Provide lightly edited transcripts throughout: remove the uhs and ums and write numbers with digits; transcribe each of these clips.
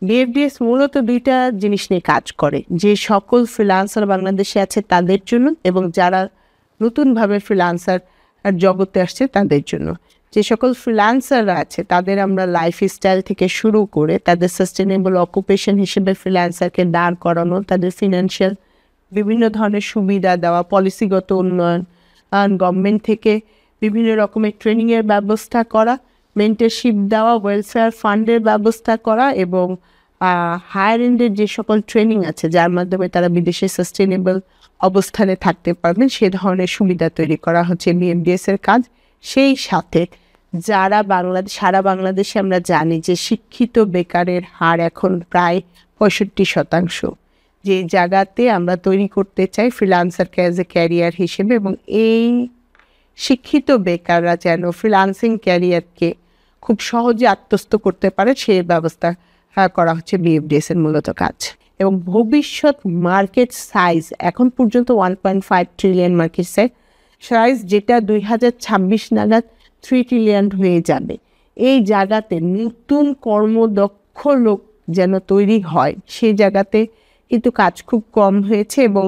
বিএফডিএস মূলত দুইটা জিনিস নিয়ে কাজ করে, যে সকল ফ্রিল্যান্সার বাংলাদেশে আছে তাদের জন্য এবং যারা নতুনভাবে ফ্রিল্যান্সার জগতে আসছে তাদের জন্য। যে সকল ফ্রিল্যান্সাররা আছে তাদের আমরা লাইফস্টাইল থেকে শুরু করে তাদের সাস্টেনেবল অকুপেশন হিসেবে ফ্রিল্যান্সারকে দাঁড় করানো, তাদের ফিনান্সিয়াল বিভিন্ন ধরনের সুবিধা দেওয়া, পলিসিগত উন্নয়ন, গভর্নমেন্ট থেকে বিভিন্ন রকমের ট্রেনিংয়ের ব্যবস্থা করা, মেন্টরশিপ দেওয়া, ওয়েলফেয়ার ফান্ডের ব্যবস্থা করা এবং হায়ার এন্ডের যে সকল ট্রেনিং আছে যার মাধ্যমে তারা বিদেশে সাস্টেনেবল অবস্থানে থাকতে পারবেন সে ধরনের সুবিধা তৈরি করা হচ্ছে বিএফডিএস এর কাজ। সেই সাথে যারা সারা বাংলাদেশে আমরা জানি যে শিক্ষিত বেকারের হার এখন প্রায় 65%, যে জায়গাতে আমরা তৈরি করতে চাই ফ্রিল্যান্সারকে অ্যাজ এ ক্যারিয়ার হিসেবে, এবং এই শিক্ষিত বেকাররা যেন ফ্রিল্যান্সিং ক্যারিয়ারকে খুব সহজে আত্মস্থ করতে পারে সেই ব্যবস্থা করা হচ্ছে বিএফডিএস এর মূলত কাজ। এবং ভবিষ্যৎ মার্কেট সাইজ এখন পর্যন্ত 1.5 ট্রিলিয়ন মার্কেট সাইজ, যেটা 2026 নাগাদ 3 ট্রিলিয়ন হয়ে যাবে। এই জায়গাতে নতুন কর্মদক্ষ লোক যেন তৈরি হয় সেই জায়গাতে কিন্তু কাজ খুব কম হয়েছে, এবং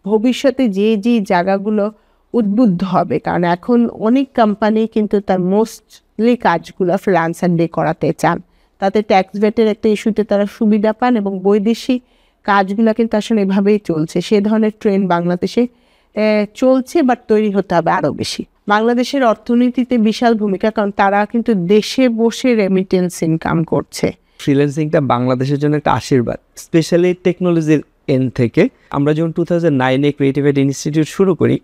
ভবিষ্যতে যে জায়গাগুলো উদ্বুদ্ধ হবে, কারণ এখন অনেক কোম্পানি কিন্তু তার মোস্টলি কাজগুলো ফ্রিল্যান্সার দিয়ে করাতে চান, তাতে ট্যাক্স ভেটের একটা ইস্যুতে তারা সুবিধা পান এবং বৈদেশিক কাজগুলো কিন্তু আসলে এভাবেই চলছে। সে ধরনের ট্রেন্ড বাংলাদেশে চলছে, বাট তৈরি হতে হবে আরও বেশি। বাংলাদেশের অর্থনীতিতে বিশাল ভূমিকা, কারণ তারা কিন্তু দেশে বসে রেমিটেন্স ইনকাম করছে। ফ্রিল্যান্সিংটা বাংলাদেশের জন্য একটা আশীর্বাদ, স্পেশালি টেকনোলজির এন্ড থেকে। আমরা যখন 2009-এ ক্রিয়েটিভিটি ইনস্টিটিউট শুরু করি,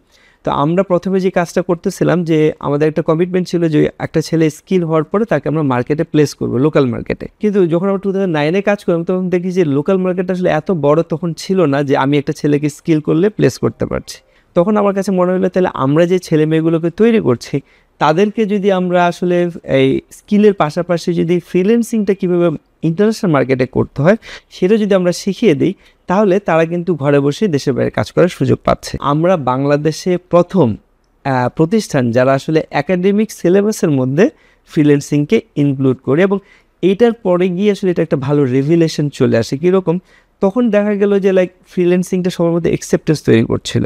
তো আমরা প্রথমে যে কাজটা করতেছিলাম যে আমাদের একটা কমিটমেন্ট ছিল যে একটা ছেলে স্কিল হওয়ার পরে তাকে আমরা মার্কেটে প্লেস করবো, লোকাল মার্কেটে। কিন্তু যখন আমরা 2009-এ কাজ করলাম তখন দেখি যে লোকাল মার্কেটটা আসলে এত বড় তখন ছিল না যে আমি একটা ছেলেকে স্কিল করলে প্লেস করতে পারছি। তখন আমার কাছে মনে হলো তাহলে আমরা যে ছেলে মেয়েগুলোকে তৈরি করছি তাদেরকে যদি আমরা আসলে এই স্কিলের পাশাপাশি যদি ফ্রিল্যান্সিংটা কীভাবে ইন্টারন্যাশনাল মার্কেটে করতে হয় সেটা যদি আমরা শিখিয়ে দিই তাহলে তারা কিন্তু ঘরে বসে দেশের বাইরে কাজ করার সুযোগ পাচ্ছে। আমরা বাংলাদেশে প্রথম প্রতিষ্ঠান যারা আসলে একাডেমিক সিলেবাসের মধ্যে ফ্রিল্যান্সিংকে ইনক্লুড করি, এবং এইটার পরে গিয়ে আসলে এটা একটা ভালো রিভিলেশন চলে আসে। কীরকম? তখন দেখা গেল যে ফ্রিল্যান্সিংটা সবার মধ্যে অ্যাকসেপ্টেন্স তৈরি করছিল।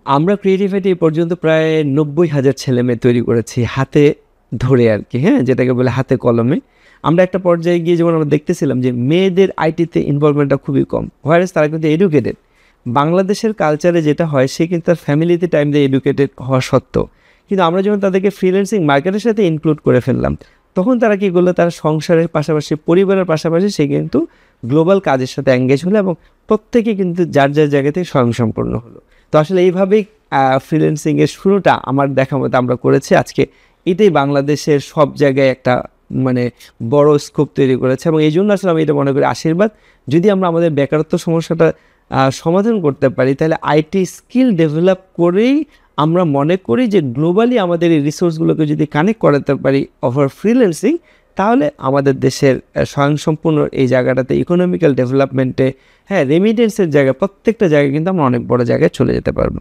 আমরা ক্রিয়েটিভিটি এই পর্যন্ত প্রায় 90,000 ছেলে মেয়ে তৈরি করেছি হাতে ধরে আর কি, হ্যাঁ, যেটাকে বলে হাতে কলমে। আমরা একটা পর্যায়ে গিয়ে যেমন আমরা দেখতেছিলাম যে মেয়েদের আইটিতে ইনভলভমেন্টটা খুবই কম, হোয়ারেস তারা কিন্তু এডুকেটেড। বাংলাদেশের কালচারে যেটা হয় সে কিন্তু তার ফ্যামিলিতে টাইম দিয়ে এডুকেটেড হওয়া সত্ত্বেও, কিন্তু আমরা যখন তাদেরকে ফ্রিল্যান্সিং মার্কেটের সাথে ইনক্লুড করে ফেললাম তখন তারা কী করলো, তারা সংসারের পাশাপাশি পরিবারের পাশাপাশি সে কিন্তু গ্লোবাল কাজের সাথে এঙ্গেজ হলো এবং প্রত্যেকে কিন্তু যার যার জায়গা থেকে স্বয়ংসম্পূর্ণ হলো। তো আসলে এইভাবেই ফ্রিল্যান্সিংয়ের শুরুটা আমার দেখা মতো আমরা করেছি। আজকে এটাই বাংলাদেশের সব জায়গায় একটা বড় স্কোপ তৈরি করেছে, এবং এই জন্য আসলে আমি এটা মনে করি আশীর্বাদ। যদি আমরা আমাদের বেকারত্ব সমস্যাটা সমাধান করতে পারি তাহলে আইটি স্কিল ডেভেলপ করেই আমরা মনে করি যে গ্লোবালি আমাদের এই রিসোর্সগুলোকে যদি কানেক্ট করাতে পারি ওভার ফ্রিল্যান্সিং তাহলে আমাদের দেশের স্বয়ংসম্পূর্ণ এই জায়গাটাতে ইকোনমিক্যাল ডেভেলপমেন্টে, হ্যাঁ, রেমিটেন্সের জায়গায় প্রত্যেকটা জায়গায় কিন্তু আমরা অনেক বড় জায়গায় চলে যেতে পারবো।